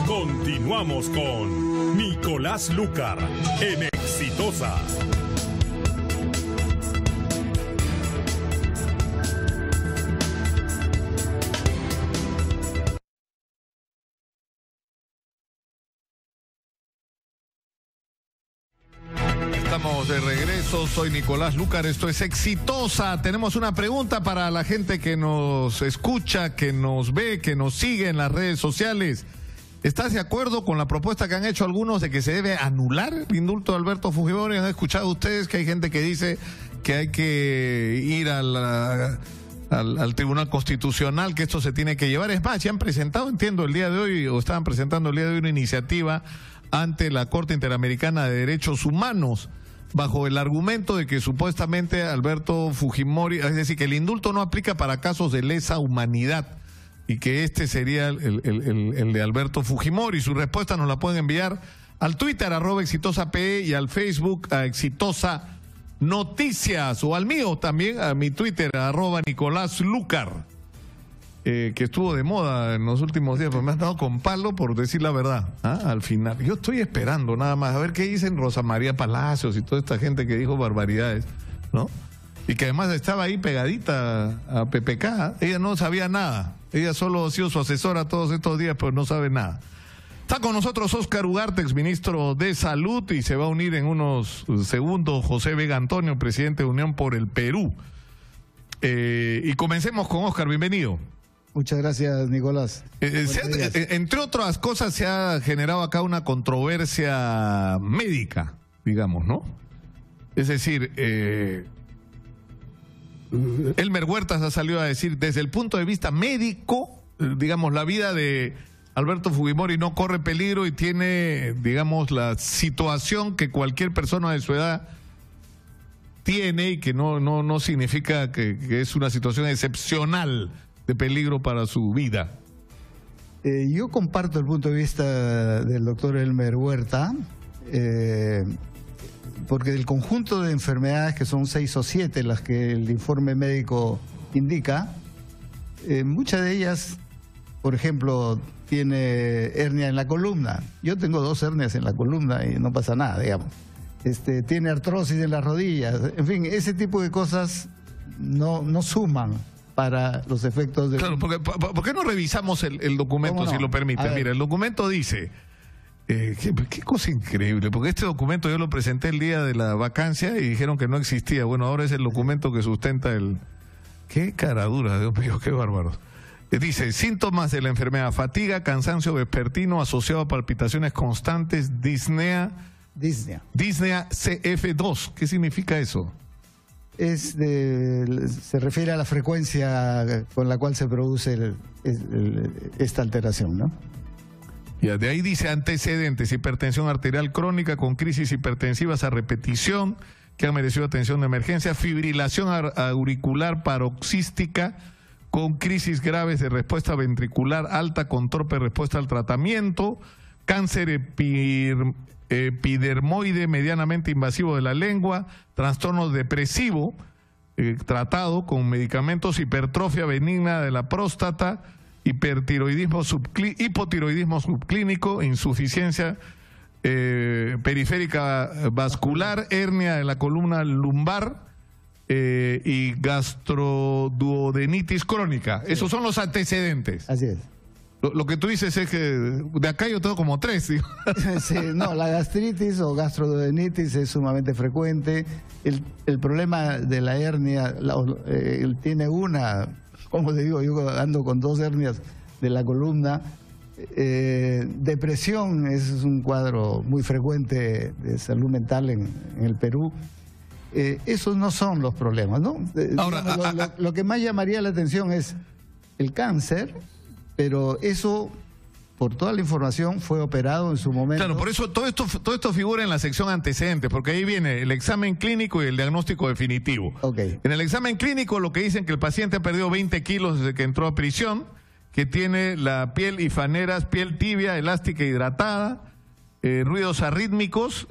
Continuamos con Nicolás Lúcar en Exitosa. Estamos de regreso, soy Nicolás Lúcar, esto es Exitosa. Tenemos una pregunta para la gente que nos escucha, que nos ve, que nos sigue en las redes sociales. ¿Estás de acuerdo con la propuesta que han hecho algunos de que se debe anular el indulto de Alberto Fujimori? ¿Han escuchado ustedes que hay gente que dice que hay que ir al Tribunal Constitucional, que esto se tiene que llevar? Es más, ya han presentado, entiendo, el día de hoy, o estaban presentando el día de hoy una iniciativa ante la Corte Interamericana de Derechos Humanos, bajo el argumento de que supuestamente Alberto Fujimori, es decir, que el indulto no aplica para casos de lesa humanidad y que este sería el de Alberto Fujimori. Su respuesta nos la pueden enviar al Twitter @exitosape y al Facebook a Exitosa Noticias, o al mío también, a mi Twitter @Nicolás Lúcar, que estuvo de moda en los últimos días, pero me has dado con palo por decir la verdad, al final. Yo estoy esperando nada más a ver qué dicen Rosa María Palacios y toda esta gente que dijo barbaridades, ¿no? Y que además estaba ahí pegadita a PPK. Ella no sabía nada, ella solo ha sido su asesora todos estos días, pero no sabe nada. Está con nosotros Óscar Ugarte, exministro de Salud, y se va a unir en unos segundos José Vega Antonio, presidente de Unión por el Perú. Y comencemos con Óscar, bienvenido. Muchas gracias, Nicolás. Entre otras cosas, se ha generado acá una controversia médica, digamos, ¿no? Es decir, Elmer Huertas ha salido a decir, desde el punto de vista médico, digamos, la vida de Alberto Fujimori no corre peligro y tiene, digamos, la situación que cualquier persona de su edad tiene, y que no significa que es una situación excepcional de peligro para su vida. Yo comparto el punto de vista del doctor Elmer Huerta, porque del conjunto de enfermedades, que son 6 o 7 las que el informe médico indica, muchas de ellas, por ejemplo, tiene hernia en la columna. Yo tengo 2 hernias en la columna y no pasa nada, digamos. Tiene artrosis en las rodillas. En fin, ese tipo de cosas no suman para los efectos de... Claro, ¿por qué no revisamos el documento, si lo permite? Mira, el documento dice... qué cosa increíble, porque este documento yo lo presenté el día de la vacancia y dijeron que no existía. Bueno, ahora es el documento que sustenta el... Qué caradura, Dios mío, qué bárbaro. Dice, síntomas de la enfermedad: fatiga, cansancio vespertino asociado a palpitaciones constantes, disnea CF2. ¿Qué significa eso? Se refiere a la frecuencia con la cual se produce esta alteración, ¿no? Ya, de ahí dice antecedentes: hipertensión arterial crónica con crisis hipertensivas a repetición que han merecido atención de emergencia, fibrilación auricular paroxística con crisis graves de respuesta ventricular alta con torpe respuesta al tratamiento, cáncer epidermoide medianamente invasivo de la lengua, trastorno depresivo tratado con medicamentos, hipertrofia benigna de la próstata, hipotiroidismo subclínico, insuficiencia periférica vascular, hernia de la columna lumbar y gastroduodenitis crónica. Sí. Esos son los antecedentes. Así es. Lo que tú dices es que de acá yo tengo como 3. ¿Sí? Sí, no, la gastritis o gastroduodenitis es sumamente frecuente. El problema de la hernia, él tiene una, como te digo, yo ando con 2 hernias de la columna. Depresión es un cuadro muy frecuente de salud mental en el Perú. Esos no son los problemas, ¿no? Ahora, lo que más llamaría la atención es el cáncer, pero eso, por toda la información, fue operado en su momento. Claro, por eso todo esto figura en la sección antecedentes, porque ahí viene el examen clínico y el diagnóstico definitivo. Okay. En el examen clínico lo que dicen que el paciente ha perdido 20 kilos desde que entró a prisión, que tiene la piel y faneras, piel tibia, elástica e hidratada, ruidos arrítmicos,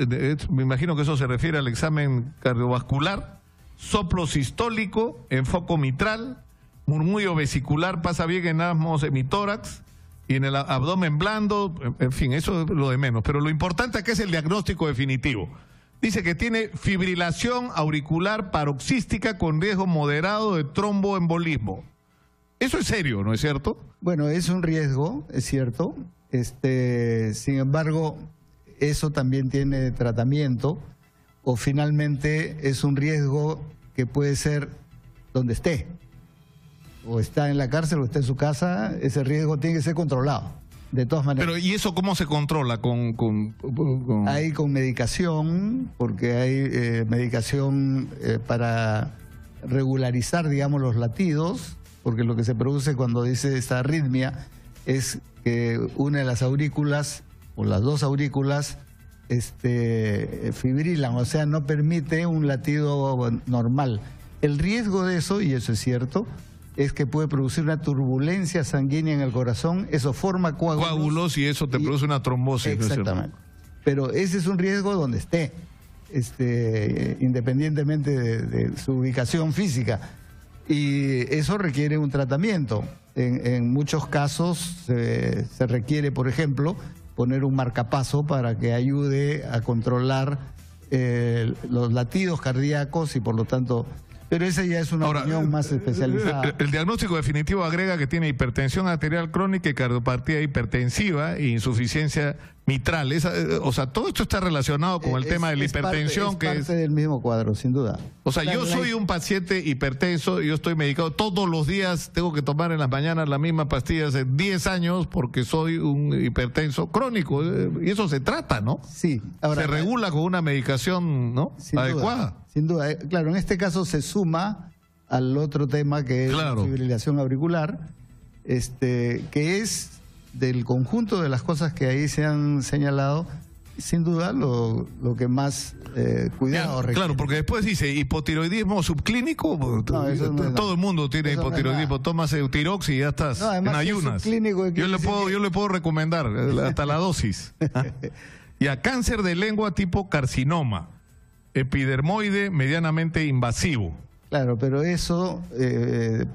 me imagino que eso se refiere al examen cardiovascular, soplo sistólico, enfoco mitral, murmullo vesicular, pasa bien en asmo semitórax, y en el abdomen blando, en fin, eso es lo de menos. Pero lo importante aquí es el diagnóstico definitivo. Dice que tiene fibrilación auricular paroxística con riesgo moderado de tromboembolismo. Eso es serio, ¿no es cierto? Bueno, es un riesgo, es cierto. Sin embargo, eso también tiene tratamiento, o finalmente es un riesgo que puede ser donde esté. O está en la cárcel o está en su casa, ese riesgo tiene que ser controlado, de todas maneras. Pero ¿y eso cómo se controla? Hay con medicación, porque hay medicación para regularizar, digamos, los latidos, porque lo que se produce cuando dice esta arritmia es que una de las aurículas, o las dos aurículas, fibrilan, o sea, no permite un latido normal. El riesgo de eso, y eso es cierto, es que puede producir una turbulencia sanguínea en el corazón, eso forma coágulos y eso te produce una trombosis. Exactamente. Pero ese es un riesgo donde esté, independientemente de su ubicación física. Y eso requiere un tratamiento. En muchos casos se requiere, por ejemplo, poner un marcapaso para que ayude a controlar los latidos cardíacos y por lo tanto... Pero esa ya es una opinión más especializada. El diagnóstico definitivo agrega que tiene hipertensión arterial crónica y cardiopatía hipertensiva e insuficiencia mitral. O sea, todo esto está relacionado con el tema de la hipertensión. Es parte del mismo cuadro, sin duda. O sea, yo soy un paciente hipertenso, yo estoy medicado todos los días, tengo que tomar en las mañanas la misma pastilla hace 10 años porque soy un hipertenso crónico. Y eso se trata, ¿no? Sí. Ahora, se regula con una medicación, ¿no? Adecuada. Sin duda. Claro, en este caso se suma al otro tema que es la fibrilación auricular, que es del conjunto de las cosas que ahí se han señalado, sin duda lo que más cuidado requiere. Claro, porque después dice hipotiroidismo subclínico, todo el mundo tiene hipotiroidismo, tomas Eutirox y ya estás en ayunas. Yo le puedo recomendar hasta la dosis. Y a cáncer de lengua tipo carcinoma, epidermoide medianamente invasivo. Claro, pero eso,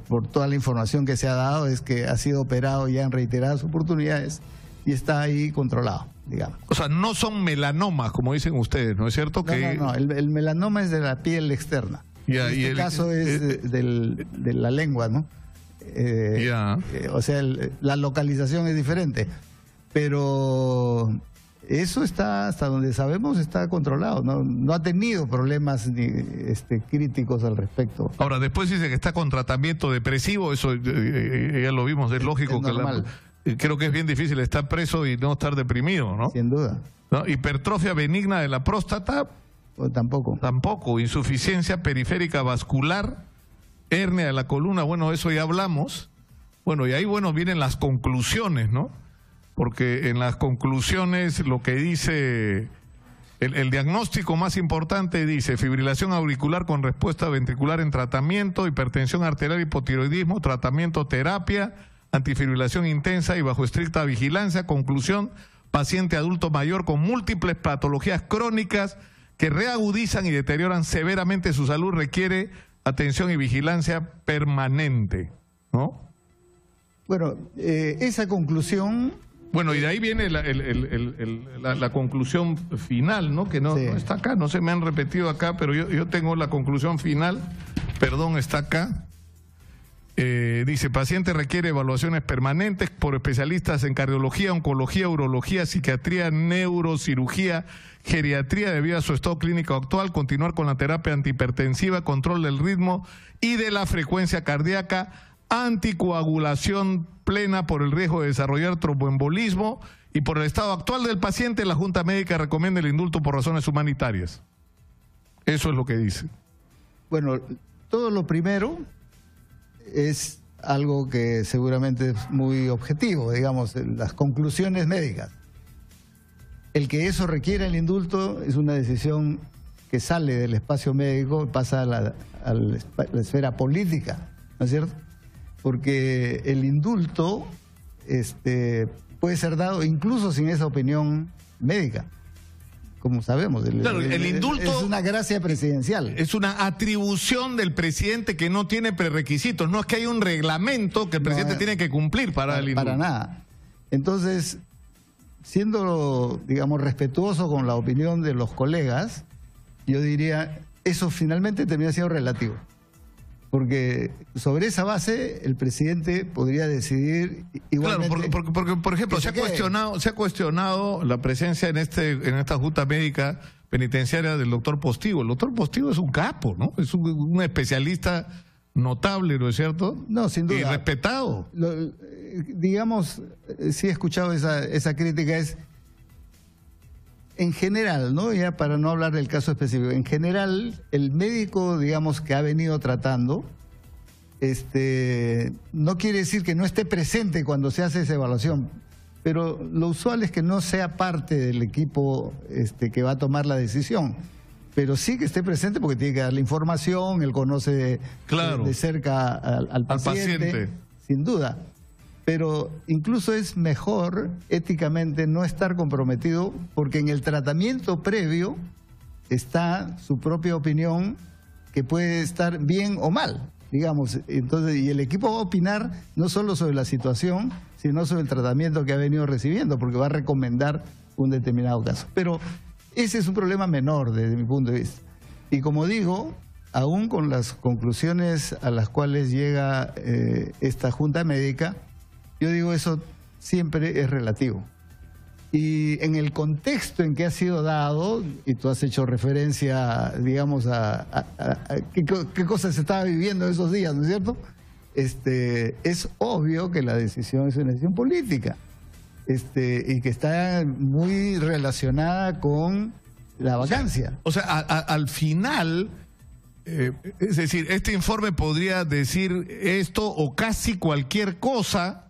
por toda la información que se ha dado, es que ha sido operado ya en reiteradas oportunidades y está ahí controlado, digamos. O sea, no son melanomas, como dicen ustedes, ¿no es cierto? No, el melanoma es de la piel externa. En este caso es de la lengua, ¿no? O sea, la localización es diferente, pero... Eso está, hasta donde sabemos, está controlado. No ha tenido problemas críticos al respecto. Ahora, después dice que está con tratamiento depresivo. Eso ya lo vimos, es lógico. Creo que es bien difícil estar preso y no estar deprimido, ¿no? Sin duda. ¿No? Hipertrofia benigna de la próstata. Tampoco. Tampoco. Insuficiencia periférica vascular. Hernia de la columna. Bueno, eso ya hablamos. Bueno, y ahí, vienen las conclusiones, ¿no? Porque en las conclusiones lo que dice, el diagnóstico más importante dice fibrilación auricular con respuesta ventricular en tratamiento, hipertensión arterial, hipotiroidismo, tratamiento, terapia, antifibrilación intensa y bajo estricta vigilancia. Conclusión, paciente adulto mayor con múltiples patologías crónicas que reagudizan y deterioran severamente su salud, requiere atención y vigilancia permanente, ¿no? Bueno, esa conclusión... Bueno, y de ahí viene la conclusión final, ¿no? Que no está acá, no se me han repetido acá, pero yo tengo la conclusión final, perdón, está acá. Dice, paciente requiere evaluaciones permanentes por especialistas en cardiología, oncología, urología, psiquiatría, neurocirugía, geriatría debido a su estado clínico actual, continuar con la terapia antihipertensiva, control del ritmo y de la frecuencia cardíaca, anticoagulación plena por el riesgo de desarrollar tromboembolismo y por el estado actual del paciente, la Junta Médica recomienda el indulto por razones humanitarias. Eso es lo que dice. Bueno, todo lo primero es algo que seguramente es muy objetivo, digamos, las conclusiones médicas. El que eso requiera el indulto es una decisión que sale del espacio médico, pasa a la esfera política, ¿no es cierto? Porque el indulto puede ser dado incluso sin esa opinión médica, como sabemos. Claro, el indulto es una gracia presidencial. Es una atribución del presidente que no tiene prerequisitos. No es que hay un reglamento que el presidente tiene que cumplir para el indulto. Para nada. Entonces, siendo, digamos, respetuoso con la opinión de los colegas, yo diría, eso finalmente termina siendo relativo. Porque sobre esa base el presidente podría decidir igualmente... Claro, porque por ejemplo, se ha cuestionado la presencia en esta Junta Médica Penitenciaria del doctor Postigo. El doctor Postigo es un capo, ¿no? Es un especialista notable, ¿no es cierto? No, sin duda. Y respetado. Digamos, sí he escuchado esa crítica, es... En general, ¿no? Ya para no hablar del caso específico, en general, el médico, digamos, que ha venido tratando, no quiere decir que no esté presente cuando se hace esa evaluación, pero lo usual es que no sea parte del equipo que va a tomar la decisión, pero sí que esté presente porque tiene que darle información, él conoce de cerca al paciente, sin duda. Pero incluso es mejor éticamente no estar comprometido porque en el tratamiento previo está su propia opinión que puede estar bien o mal, digamos. Entonces, y el equipo va a opinar no solo sobre la situación, sino sobre el tratamiento que ha venido recibiendo, porque va a recomendar un determinado caso. Pero ese es un problema menor desde mi punto de vista. Y como digo, aún con las conclusiones a las cuales llega esta Junta Médica, yo digo, eso siempre es relativo. Y en el contexto en que ha sido dado, y tú has hecho referencia, digamos, a qué cosas se estaba viviendo esos días, ¿no es cierto? Es obvio que la decisión es una decisión política, y que está muy relacionada con la vacancia. O sea, al final... es decir, este informe podría decir esto o casi cualquier cosa.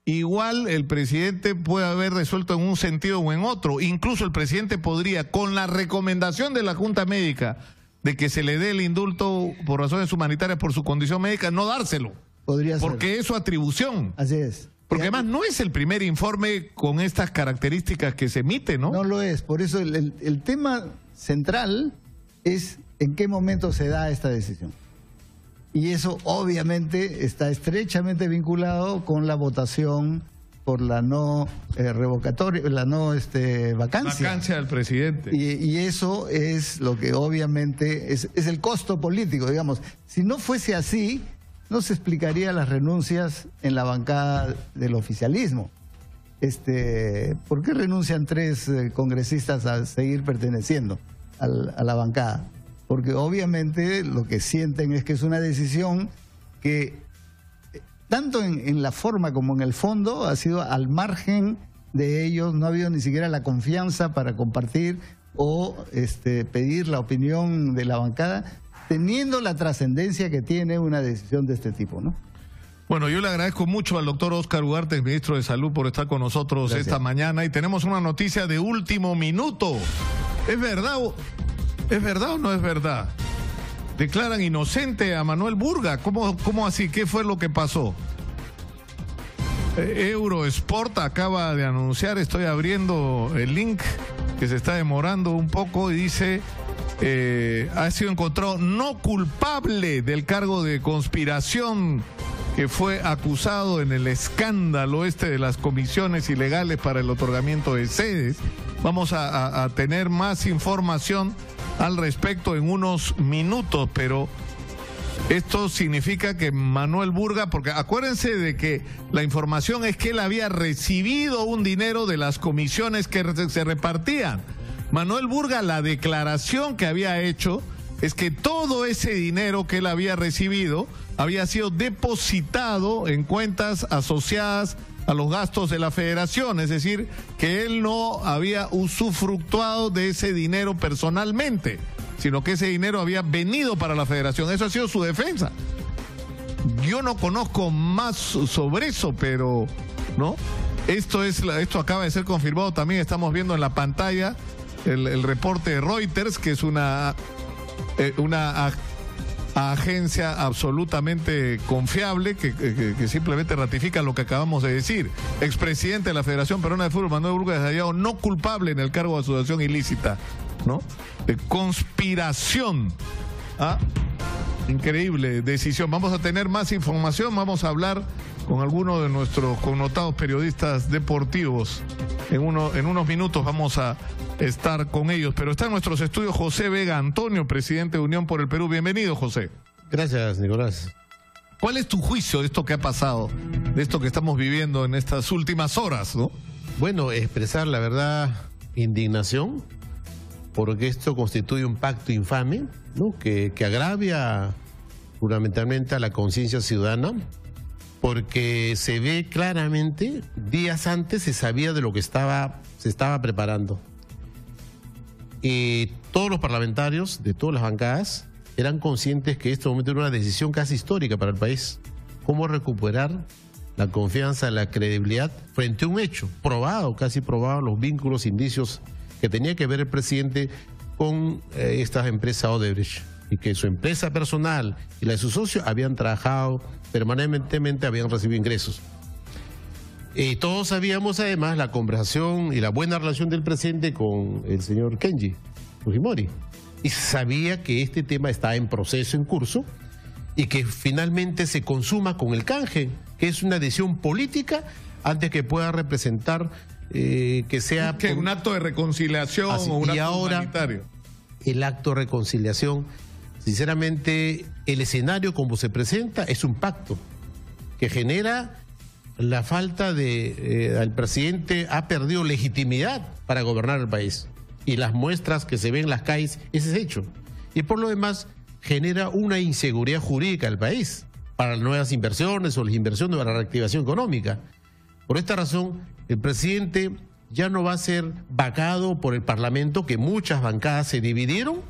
Igual el presidente puede haber resuelto en un sentido o en otro. Incluso el presidente podría, con la recomendación de la Junta Médica de que se le dé el indulto por razones humanitarias por su condición médica, no dárselo. Podría ser. Porque es su atribución. Así es. Porque además no es el primer informe con estas características que se emite, ¿no? No lo es. Por eso el tema central es en qué momento se da esta decisión. Y eso obviamente está estrechamente vinculado con la votación por la no revocatoria, la no vacancia. Vacancia del presidente. Y eso es lo que obviamente es el costo político, digamos. Si no fuese así, no se explicaría las renuncias en la bancada del oficialismo. ¿Por qué renuncian 3 congresistas a seguir perteneciendo a la bancada? Porque obviamente lo que sienten es que es una decisión que, tanto en la forma como en el fondo, ha sido al margen de ellos, no ha habido ni siquiera la confianza para compartir o pedir la opinión de la bancada, teniendo la trascendencia que tiene una decisión de este tipo, ¿no? Bueno, yo le agradezco mucho al doctor Óscar Ugarte, ministro de Salud, por estar con nosotros esta mañana. Y tenemos una noticia de último minuto. ¿Es verdad o no es verdad? Declaran inocente a Manuel Burga. ¿Cómo así? ¿Qué fue lo que pasó? Eurosport acaba de anunciar, estoy abriendo el link que se está demorando un poco, y dice, ha sido encontrado no culpable del cargo de conspiración que fue acusado en el escándalo de las comisiones ilegales para el otorgamiento de sedes. Vamos a tener más información al respecto en unos minutos, pero esto significa que Manuel Burga, porque acuérdense de que la información es que él había recibido un dinero de las comisiones que se repartían. Manuel Burga, la declaración que había hecho es que todo ese dinero que él había recibido había sido depositado en cuentas asociadas a los gastos de la federación, es decir, que él no había usufructuado de ese dinero personalmente, sino que ese dinero había venido para la federación. Eso ha sido su defensa. Yo no conozco más sobre eso, pero ¿no? Esto acaba de ser confirmado también. Estamos viendo en la pantalla el reporte de Reuters, que es una agencia absolutamente confiable que simplemente ratifica lo que acabamos de decir. Expresidente de la Federación Peruana de Fútbol, Manuel Burga, es hallado no culpable en el cargo de asociación ilícita, ¿no? De conspiración. Increíble decisión. Vamos a tener más información, vamos a hablar con algunos de nuestros connotados periodistas deportivos. En unos minutos vamos a estar con ellos, pero está en nuestros estudios José Vega Antonio, presidente de Unión por el Perú. Bienvenido, José. Gracias, Nicolás. ¿Cuál es tu juicio de esto que ha pasado, de esto que estamos viviendo en estas últimas horas, ¿no? Bueno, expresar la verdad, indignación, porque esto constituye un pacto infame, ¿no? que agravia fundamentalmente a la conciencia ciudadana, porque se ve claramente, días antes se sabía de lo que se estaba preparando. Y todos los parlamentarios de todas las bancadas eran conscientes que este momento era una decisión casi histórica para el país. ¿Cómo recuperar la confianza, la credibilidad frente a un hecho probado, casi probado, los vínculos, indicios que tenía que ver el presidente con esta empresa Odebrecht, y que su empresa personal y la de sus socios habían trabajado permanentemente, habían recibido ingresos? Y todos sabíamos además la conversación y la buena relación del presidente con el señor Kenji Fujimori. Y sabía que este tema está en proceso, en curso, y que finalmente se consuma con el canje, que es una decisión política antes que pueda representar que sea... ¿Qué? ¿Un acto de reconciliación o un acto humanitario? El acto de reconciliación, sinceramente, el escenario como se presenta es un pacto que genera la falta de... el presidente ha perdido legitimidad para gobernar el país. Y las muestras que se ven en las calles, ese es hecho. Y por lo demás, genera una inseguridad jurídica al país para las nuevas inversiones o las inversiones para la reactivación económica. Por esta razón, el presidente ya no va a ser vacado por el Parlamento, que muchas bancadas se dividieron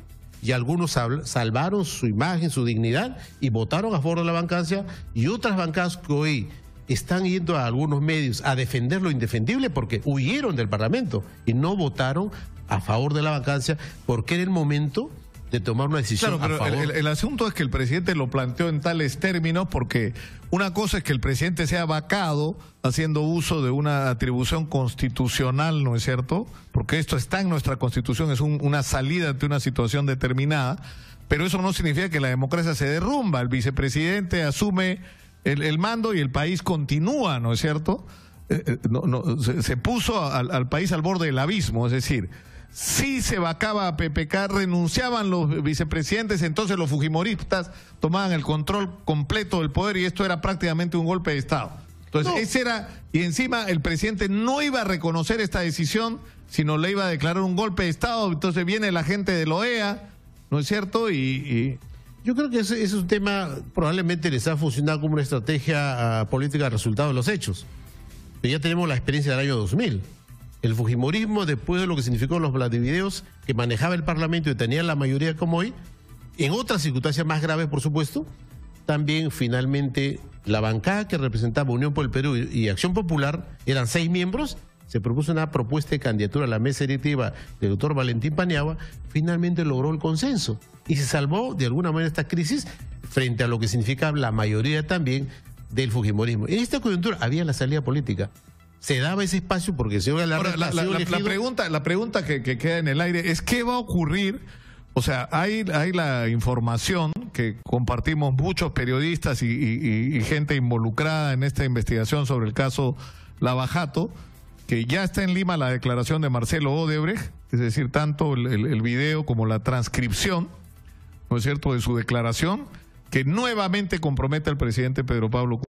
y algunos salvaron su imagen, su dignidad y votaron a favor de la bancancia, y otras bancadas que hoy están yendo a algunos medios a defender lo indefendible porque huyeron del Parlamento y no votaron a favor de la vacancia porque era el momento de tomar una decisión a favor. Pero el asunto es que el presidente lo planteó en tales términos porque una cosa es que el presidente sea vacado haciendo uso de una atribución constitucional, ¿no es cierto? Porque esto está en nuestra Constitución, es una salida ante una situación determinada, pero eso no significa que la democracia se derrumba. El vicepresidente asume el mando y el país continúa, ¿no es cierto? Se puso al país al borde del abismo, es decir, si se vacaba a PPK, renunciaban los vicepresidentes, entonces los fujimoristas tomaban el control completo del poder y esto era prácticamente un golpe de Estado. Entonces, ese era, y encima el presidente no iba a reconocer esta decisión, sino le iba a declarar un golpe de Estado. Entonces viene la gente de la OEA, ¿no es cierto? Yo creo que ese es un tema, probablemente les ha funcionado como una estrategia política de resultado de los hechos. Pero ya tenemos la experiencia del año 2000. El fujimorismo, después de lo que significó los Vladivideos, que manejaba el Parlamento y tenía la mayoría como hoy, en otras circunstancias más graves, por supuesto, también finalmente la bancada que representaba Unión por el Perú y Acción Popular, eran 6 miembros, se propuso una propuesta de candidatura a la mesa directiva del doctor Valentín Paniagua, finalmente logró el consenso y se salvó de alguna manera esta crisis frente a lo que significa la mayoría también del fujimorismo. En esta coyuntura había la salida política. Se daba ese espacio porque se la pregunta que queda en el aire es ¿qué va a ocurrir? O sea, hay la información que compartimos muchos periodistas y gente involucrada en esta investigación sobre el caso Lava Jato, que ya está en Lima la declaración de Marcelo Odebrecht, es decir, tanto el video como la transcripción, ¿no es cierto?, de su declaración, que nuevamente compromete al presidente Pedro Pablo